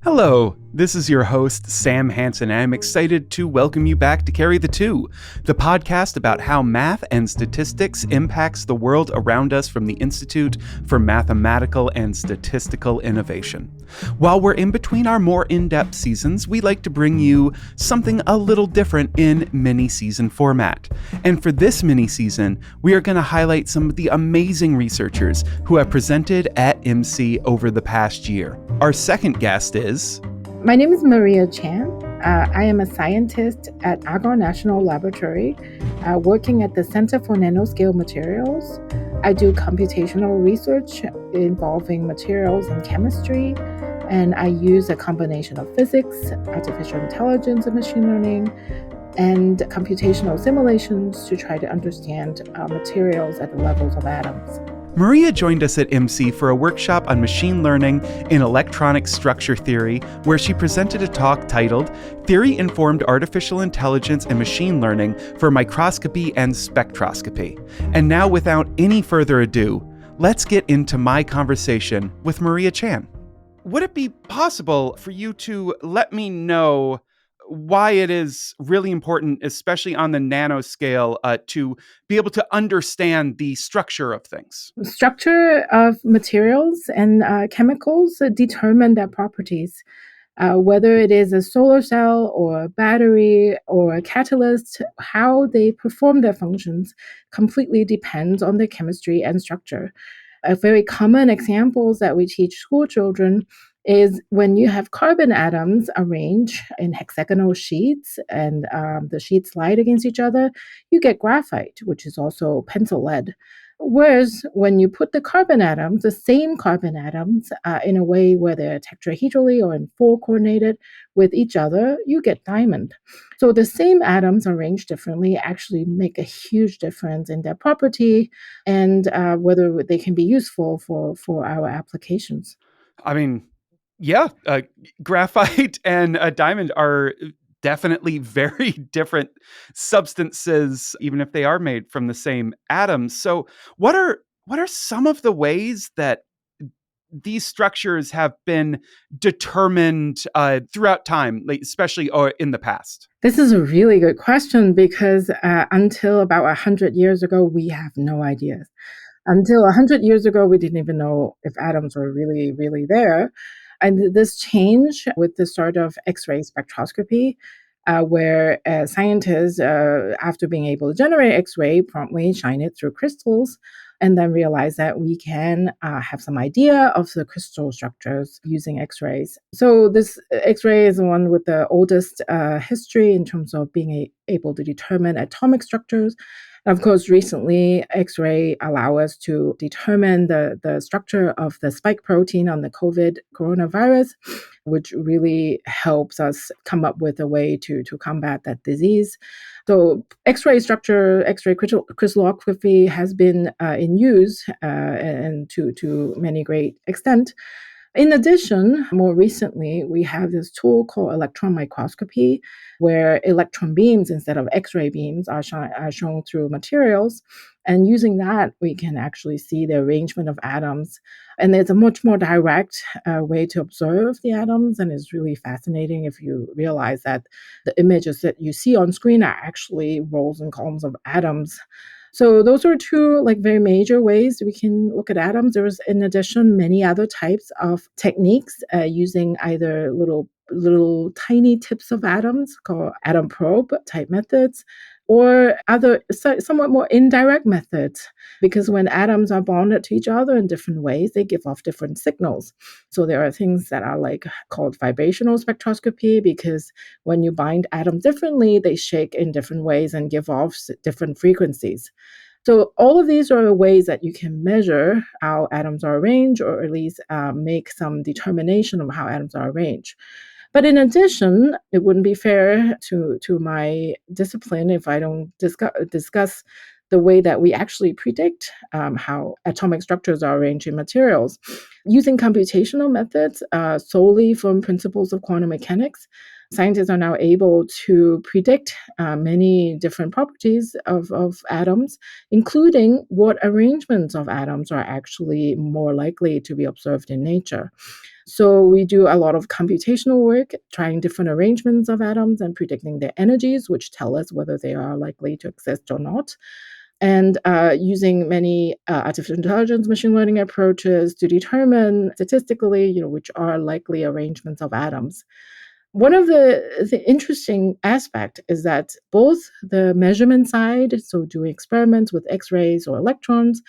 Hello, this is your host, Sam Hansen, and I'm excited to welcome you back to Carry the Two, the podcast about how math and statistics impacts the world around us from the Institute for Mathematical and Statistical Innovation. While we're in between our more in-depth seasons, we like to bring you something a little different in mini-season format. And for this mini-season, we are going to highlight some of the amazing researchers who have presented at IMSI over the past year. Our second guest is... My name is Maria Chan. I am a scientist at Argonnne National Laboratory, working at the Center for Nanoscale Materials. I do computational research involving materials and chemistry, and I use a combination of physics, artificial intelligence and machine learning, and computational simulations to try to understand materials at the levels of atoms. Maria joined us at IMSI for a workshop on machine learning in electronic structure theory, where she presented a talk titled Theory-Informed Artificial Intelligence and Machine Learning for Microscopy and Spectroscopy. And now, without any further ado, let's get into my conversation with Maria Chan. Would it be possible for you to let me know why it is really important, especially on the nanoscale, to be able to understand the structure of things? The structure of materials and chemicals determine their properties. Whether it is a solar cell or a battery or a catalyst, how they perform their functions completely depends on their chemistry and structure. A very common examples that we teach school children is when you have carbon atoms arranged in hexagonal sheets and the sheets slide against each other, you get graphite, which is also pencil lead. Whereas when you put the carbon atoms, the same carbon atoms, in a way where they're tetrahedrally or in four coordinated with each other, you get diamond. So the same atoms arranged differently actually make a huge difference in their property and whether they can be useful for our applications. I mean, yeah, graphite and a diamond are definitely very different substances, even if they are made from the same atoms. So what are some of the ways that these structures have been determined throughout time, like especially or in the past? This is a really good question because until about 100 years ago, we have no ideas. Until 100 years ago, we didn't even know if atoms were really, really there. And this changed with the start of X-ray spectroscopy, where scientists, after being able to generate X-ray, promptly shine it through crystals, and then realize that we can have some idea of the crystal structures using X-rays. So this X-ray is the one with the oldest history in terms of being able to determine atomic structures. Of course, recently, X-ray allow us to determine the structure of the spike protein on the COVID coronavirus, which really helps us come up with a way to combat that disease. So X-ray structure, X-ray crystallography has been in use and to many great extent. In addition, more recently, we have this tool called electron microscopy, where electron beams instead of X-ray beams are shown through materials. And using that, we can actually see the arrangement of atoms. And it's a much more direct way to observe the atoms. And it's really fascinating if you realize that the images that you see on screen are actually rows and columns of atoms. So those are two very major ways we can look at atoms. There's, in addition, many other types of techniques using either little tiny tips of atoms called atom probe type methods, or other somewhat more indirect methods, because when atoms are bonded to each other in different ways, they give off different signals. So there are things that are called vibrational spectroscopy, because when you bind atoms differently, they shake in different ways and give off different frequencies. So all of these are ways that you can measure how atoms are arranged, or at least make some determination of how atoms are arranged. But in addition, it wouldn't be fair to my discipline if I don't discuss the way that we actually predict how atomic structures are arranged in materials. Using computational methods solely from principles of quantum mechanics, Scientists are now able to predict many different properties of atoms, including what arrangements of atoms are actually more likely to be observed in nature. So we do a lot of computational work, trying different arrangements of atoms and predicting their energies, which tell us whether they are likely to exist or not. And using many artificial intelligence, machine learning approaches to determine statistically, which are likely arrangements of atoms. One of the interesting aspect is that both the measurement side, so doing experiments with X-rays or electrons,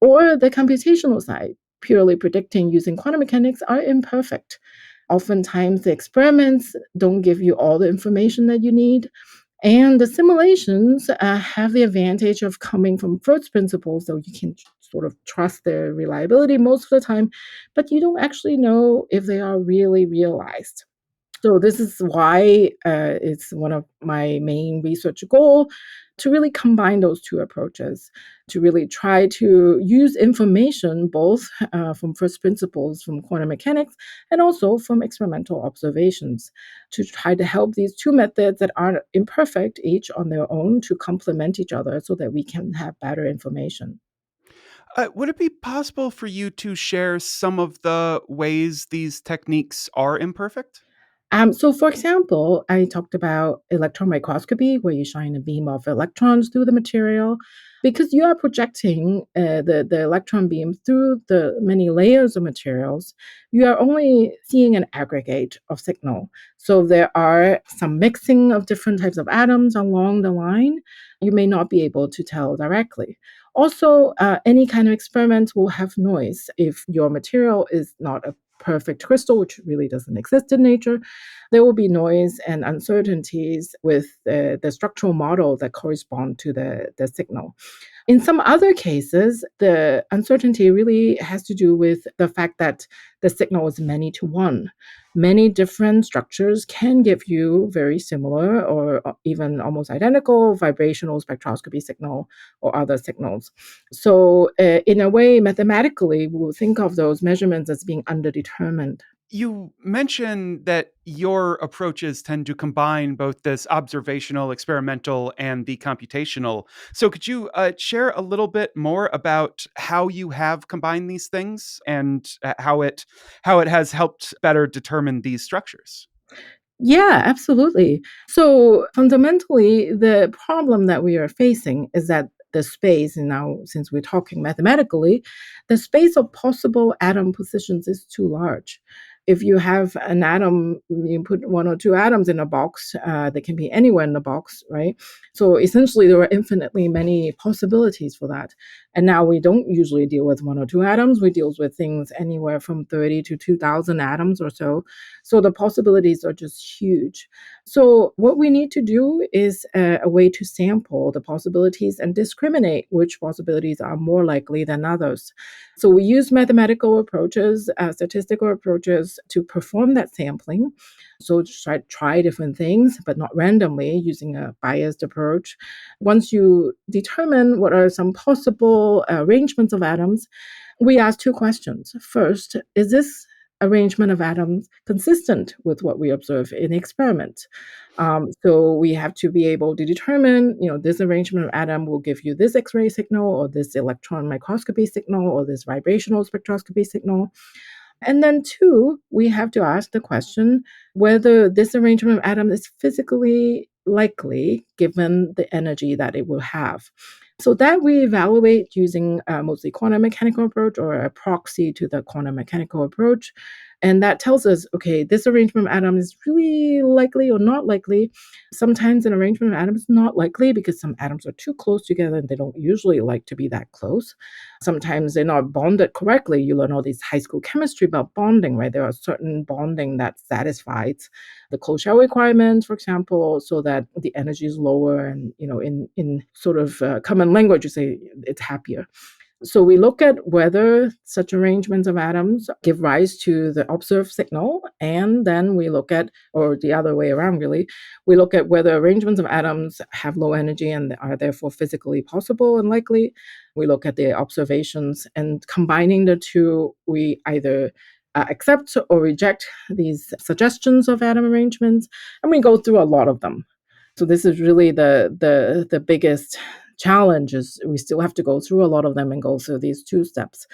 or the computational side, purely predicting using quantum mechanics, are imperfect. Oftentimes, the experiments don't give you all the information that you need. And the simulations have the advantage of coming from first principles, so you can sort of trust their reliability most of the time, but you don't actually know if they are really realized. So this is why it's one of my main research goal to really combine those two approaches, to really try to use information both from first principles from quantum mechanics and also from experimental observations to try to help these two methods that are imperfect each on their own to complement each other so that we can have better information. Would it be possible for you to share some of the ways these techniques are imperfect? So, for example, I talked about electron microscopy, where you shine a beam of electrons through the material. Because you are projecting the electron beam through the many layers of materials, you are only seeing an aggregate of signal. So, there are some mixing of different types of atoms along the line. You may not be able to tell directly. Also, any kind of experiment will have noise if your material is not a perfect crystal, which really doesn't exist in nature. There will be noise and uncertainties with the structural model that correspond to the signal. In some other cases, the uncertainty really has to do with the fact that the signal is many to one. Many different structures can give you very similar or even almost identical vibrational spectroscopy signal or other signals. So, in a way, mathematically, we'll think of those measurements as being underdetermined. You mentioned that your approaches tend to combine both this observational, experimental, and the computational. So, could you share a little bit more about how you have combined these things and how it has helped better determine these structures? Yeah, absolutely. So fundamentally, the problem that we are facing is that the space, and now since we're talking mathematically, the space of possible atom positions is too large. If you have an atom, you put one or two atoms in a box, they can be anywhere in the box, right? So essentially, there are infinitely many possibilities for that. And now we don't usually deal with one or two atoms. We deal with things anywhere from 30 to 2,000 atoms or so. So the possibilities are just huge. So what we need to do is a way to sample the possibilities and discriminate which possibilities are more likely than others. So we use mathematical approaches, statistical approaches to perform that sampling. So try different things, but not randomly using a biased approach. Once you determine what are some possible arrangements of atoms, we ask two questions. First, is this arrangement of atoms consistent with what we observe in experiment? So we have to be able to determine, this arrangement of atom will give you this X-ray signal, or this electron microscopy signal, or this vibrational spectroscopy signal. And then two, we have to ask the question whether this arrangement of atoms is physically likely given the energy that it will have. So that we evaluate using mostly quantum mechanical approach or a proxy to the quantum mechanical approach. And that tells us, okay, this arrangement of atoms is really likely or not likely. Sometimes an arrangement of atoms is not likely because some atoms are too close together and they don't usually like to be that close. Sometimes they're not bonded correctly. You learn all these high school chemistry about bonding, right? There are certain bonding that satisfies the cold shell requirements, for example, so that the energy is lower. And in sort of common language, you say it's happier. So we look at whether such arrangements of atoms give rise to the observed signal, and then we look at, or the other way around really, we look at whether arrangements of atoms have low energy and are therefore physically possible and likely. We look at the observations, and combining the two, we either accept or reject these suggestions of atom arrangements, and we go through a lot of them. So this is really the biggest challenge is we still have to go through a lot of them and go through these two steps.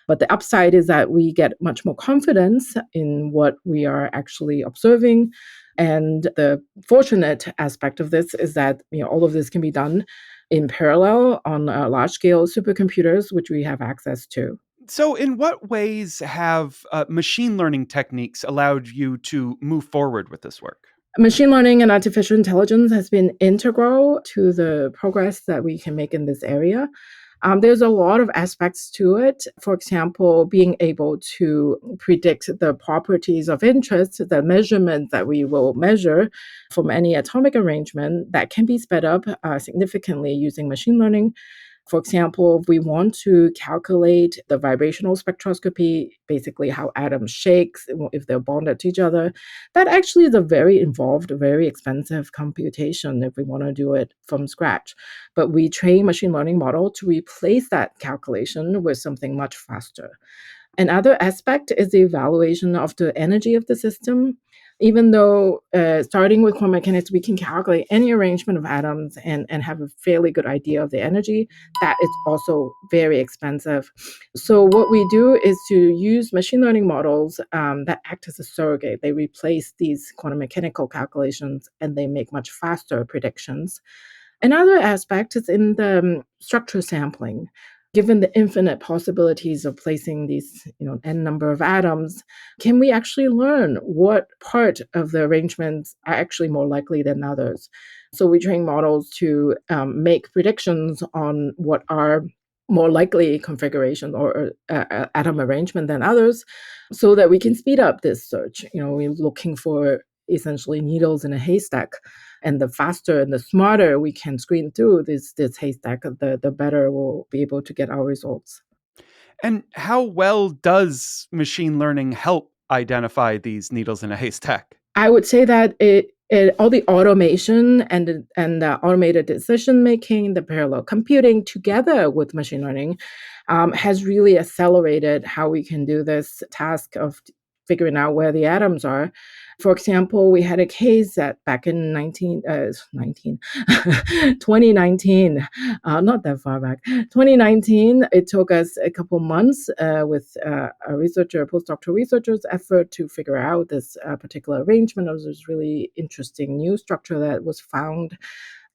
But the upside is that we get much more confidence in what we are actually observing. And the fortunate aspect of this is that all of this can be done in parallel on large scale supercomputers, which we have access to. So, in what ways have machine learning techniques allowed you to move forward with this work? Machine learning and artificial intelligence has been integral to the progress that we can make in this area. There's a lot of aspects to it. For example, being able to predict the properties of interest, the measurement that we will measure from any atomic arrangement, that can be sped up significantly using machine learning. For example, if we want to calculate the vibrational spectroscopy, basically how atoms shake if they're bonded to each other, that actually is a very involved, very expensive computation if we want to do it from scratch. But we train machine learning model to replace that calculation with something much faster. Another aspect is the evaluation of the energy of the system. Even though starting with quantum mechanics, we can calculate any arrangement of atoms and have a fairly good idea of the energy, that is also very expensive. So what we do is to use machine learning models that act as a surrogate. They replace these quantum mechanical calculations and they make much faster predictions. Another aspect is in the structure sampling. Given the infinite possibilities of placing these, n number of atoms, can we actually learn what part of the arrangements are actually more likely than others? So we train models to make predictions on what are more likely configurations or atom arrangement than others, so that we can speed up this search. We're looking for essentially needles in a haystack, and the faster and the smarter we can screen through this haystack, the better we'll be able to get our results. And how well does machine learning help identify these needles in a haystack? I would say that it all the automation and the automated decision making, the parallel computing together with machine learning has really accelerated how we can do this task of figuring out where the atoms are. For example, we had a case that back in 2019, not that far back, 2019, it took us a couple months with a postdoctoral researcher's effort to figure out this particular arrangement of this really interesting new structure that was found.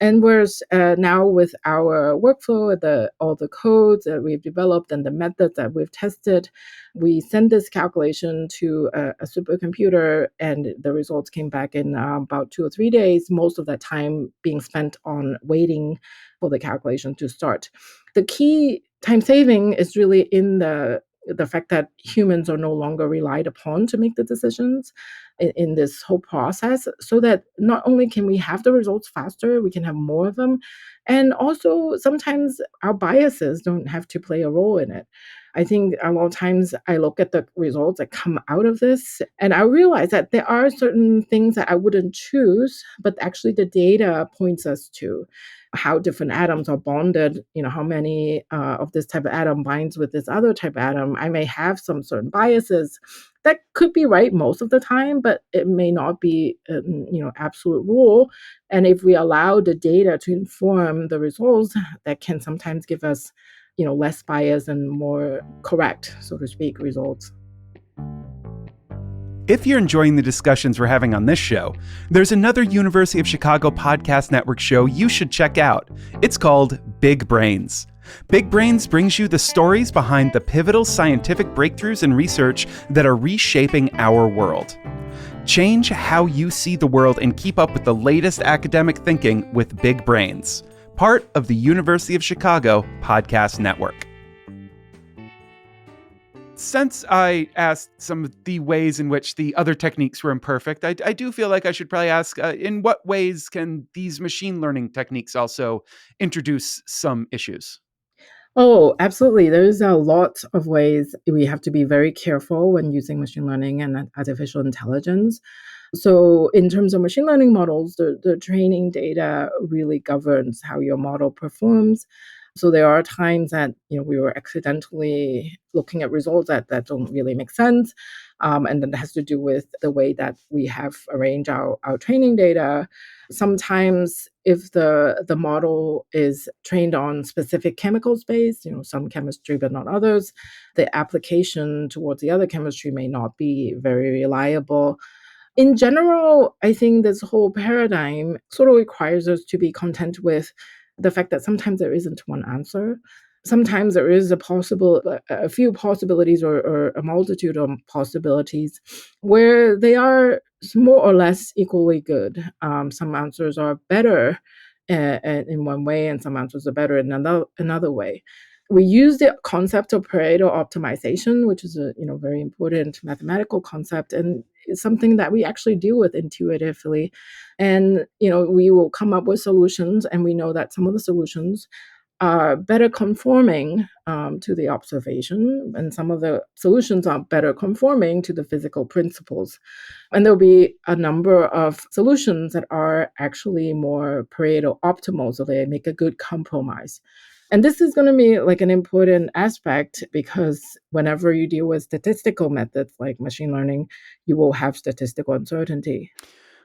And whereas now with our workflow, all the codes that we've developed and the methods that we've tested, we send this calculation to a supercomputer, and the results came back in about 2 or 3 days. Most of that time being spent on waiting for the calculation to start. The key time saving is really in the fact that humans are no longer relied upon to make the decisions in this whole process, so that not only can we have the results faster, we can have more of them, and also sometimes our biases don't have to play a role in it. I think a lot of times I look at the results that come out of this and I realize that there are certain things that I wouldn't choose, but actually the data points us to how different atoms are bonded, how many of this type of atom binds with this other type of atom. I may have some certain biases that could be right most of the time, but it may not be, absolute rule. And if we allow the data to inform the results, that can sometimes give us, less bias and more correct, so to speak, results. If you're enjoying the discussions we're having on this show, there's another University of Chicago Podcast Network show you should check out. It's called Big Brains. Big Brains brings you the stories behind the pivotal scientific breakthroughs in research that are reshaping our world. Change how you see the world and keep up with the latest academic thinking with Big Brains, part of the University of Chicago Podcast Network. Since I asked some of the ways in which the other techniques were imperfect, I do feel like I should probably ask, in what ways can these machine learning techniques also introduce some issues? Oh, absolutely. There's a lot of ways we have to be very careful when using machine learning and artificial intelligence. So in terms of machine learning models, the training data really governs how your model performs. So there are times that we were accidentally looking at results that don't really make sense. And that has to do with the way that we have arranged our training data. Sometimes if the model is trained on specific chemical space, some chemistry but not others, the application towards the other chemistry may not be very reliable. In general, I think this whole paradigm sort of requires us to be content with the fact that sometimes there isn't one answer. Sometimes there is a few possibilities or a multitude of possibilities where they are more or less equally good. Some answers are better in one way, and some answers are better in another way. We use the concept of Pareto optimization, which is a very important mathematical concept, and it's something that we actually deal with intuitively. And we will come up with solutions, and we know that some of the solutions are better conforming to the observation, and some of the solutions are better conforming to the physical principles. And there'll be a number of solutions that are actually more Pareto optimal, so they make a good compromise. And this is going to be like an important aspect because whenever you deal with statistical methods like machine learning, you will have statistical uncertainty.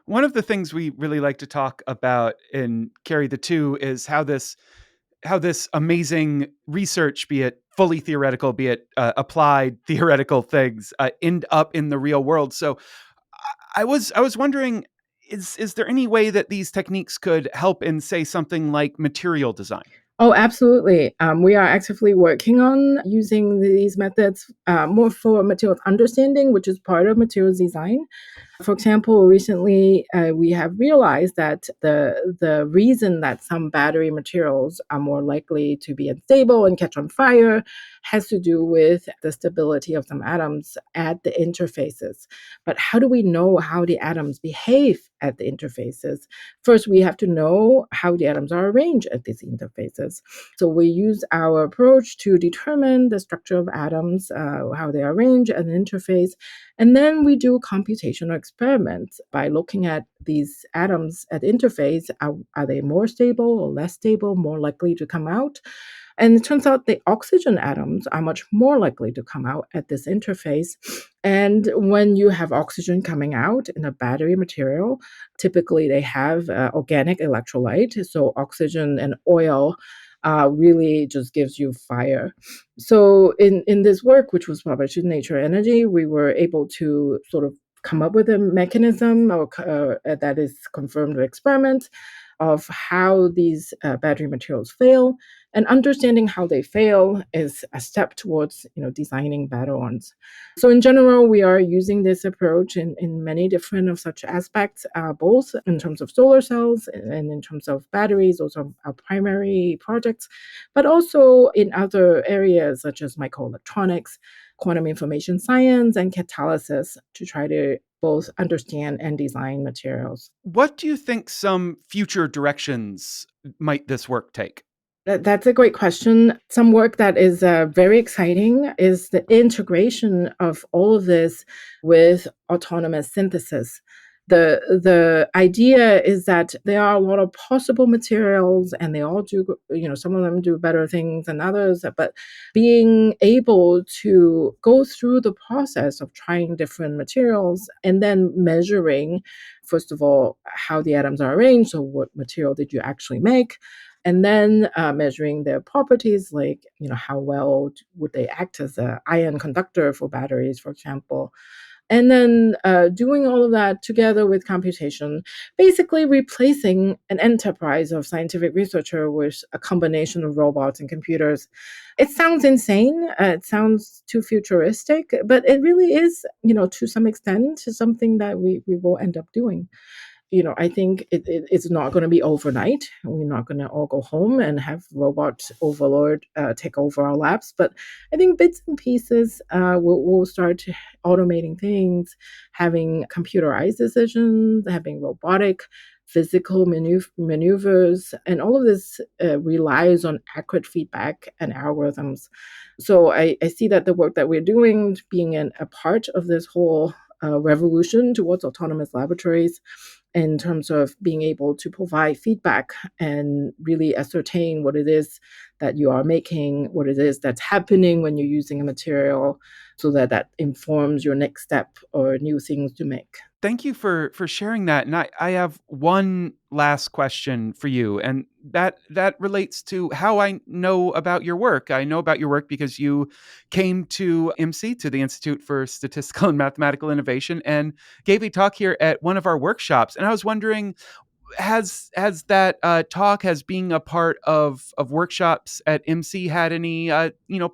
One of the things we really like to talk about in Carry the Two is how this amazing research, be it fully theoretical, be it applied theoretical things, end up in the real world. So I was wondering, is there any way that these techniques could help in, say, something like material design? Oh, absolutely. We are actively working on using these methods more for materials understanding, which is part of materials design. For example, recently we have realized that the reason that some battery materials are more likely to be unstable and catch on fire has to do with the stability of some atoms at the interfaces. But how do we know how the atoms behave at the interfaces? First, we have to know how the atoms are arranged at these interfaces. So we use our approach to determine the structure of atoms, how they are arranged at an interface, and then we do computational experiments by looking at these atoms at interface. Are they more stable or less stable, more likely to come out? And it turns out the oxygen atoms are much more likely to come out at this interface. And when you have oxygen coming out in a battery material, typically they have organic electrolyte. So oxygen and oil really just gives you fire. So in this work, which was published in Nature Energy, we were able to sort of come up with a mechanism that is confirmed with experiments of how these battery materials fail, and understanding how they fail is a step towards designing better ones. So in general, we are using this approach in many different of such aspects, both in terms of solar cells and in terms of batteries. Those are our primary projects, but also in other areas such as microelectronics, quantum information science, and catalysis to try to both understand and design materials. What do you think some future directions might this work take? That's a great question. Some work that is very exciting is the integration of all of this with autonomous synthesis. The idea is that there are a lot of possible materials, and they all do, some of them do better things than others, but being able to go through the process of trying different materials and then measuring, first of all, how the atoms are arranged. So what material did you actually make? And then measuring their properties, like how well would they act as an ion conductor for batteries, for example. And then doing all of that together with computation, basically replacing an enterprise of scientific researcher with a combination of robots and computers. It sounds insane. It sounds too futuristic, but it really is, to some extent, something that we will end up doing. I think it's not going to be overnight. We're not going to all go home and have robot overlord take over our labs. But I think bits and pieces will start automating things, having computerized decisions, having robotic physical maneuvers, and all of this relies on accurate feedback and algorithms. So I see that the work that we're doing being a part of this whole revolution towards autonomous laboratories in terms of being able to provide feedback and really ascertain what it is that you are making, what it is that's happening when you're using a material, so that that informs your next step or new things to make. Thank you for sharing that. And I have one last question for you, and that relates to how I know about your work. I know about your work because you came to IMSI, to the Institute for Statistical and Mathematical Innovation, and gave a talk here at one of our workshops. And I was wondering, has that talk, has being a part of workshops at IMSI had any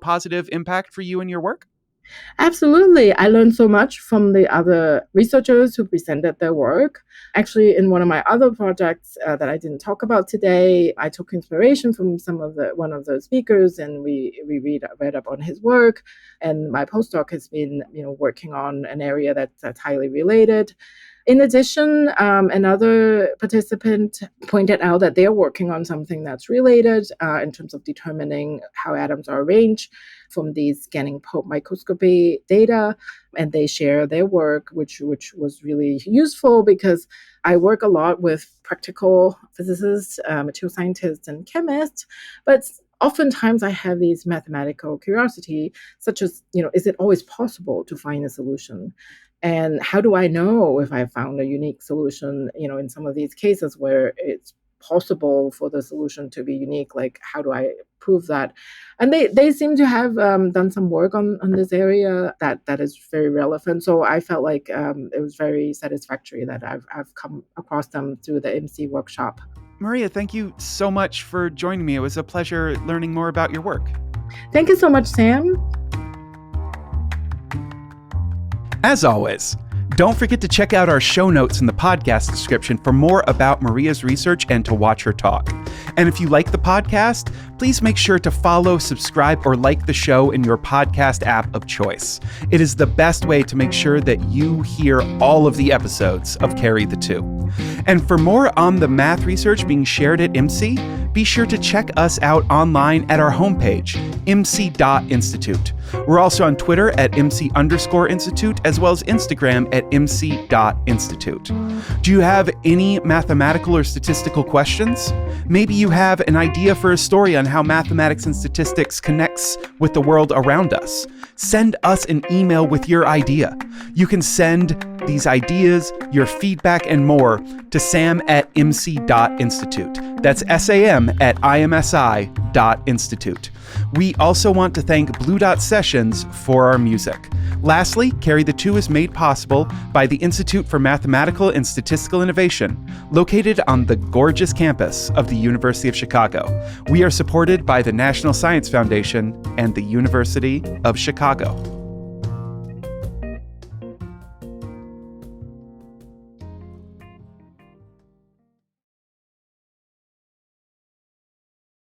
positive impact for you and your work? Absolutely. I learned so much from the other researchers who presented their work. Actually, in one of my other projects that I didn't talk about today, I took inspiration from one of the speakers, and we read up on his work. And my postdoc has been, working on an area that's highly related. In addition, another participant pointed out that they're working on something that's related in terms of determining how atoms are arranged from these scanning probe microscopy data. And they share their work, which was really useful because I work a lot with practical physicists, material scientists, and chemists, but oftentimes I have these mathematical curiosity, such as, is it always possible to find a solution? And how do I know if I found a unique solution, in some of these cases where it's possible for the solution to be unique? Like, how do I prove that? And they seem to have done some work on this area that is very relevant. So I felt like it was very satisfactory that I've come across them through the MC workshop. Maria, thank you so much for joining me. It was a pleasure learning more about your work. Thank you so much, Sam. As always, don't forget to check out our show notes in the podcast description for more about Maria's research and to watch her talk. And if you like the podcast, please make sure to follow, subscribe, or like the show in your podcast app of choice. It is the best way to make sure that you hear all of the episodes of Carry the Two. And for more on the math research being shared at IMSI, be sure to check us out online at our homepage, imsi.institute. We're also on Twitter at imsi_institute, as well as Instagram at imsi.institute. Do you have any mathematical or statistical questions? Maybe you have an idea for a story on how mathematics and statistics connects with the world around us. Send us an email with your idea. You can send these ideas, your feedback, and more to sam@imsi.institute. That's sam@imsi.institute. We also want to thank Blue Dot Sessions for our music. Lastly, Carry the Two is made possible by the Institute for Mathematical and Statistical Innovation, located on the gorgeous campus of the University of Chicago. We are supported by the National Science Foundation and the University of Chicago.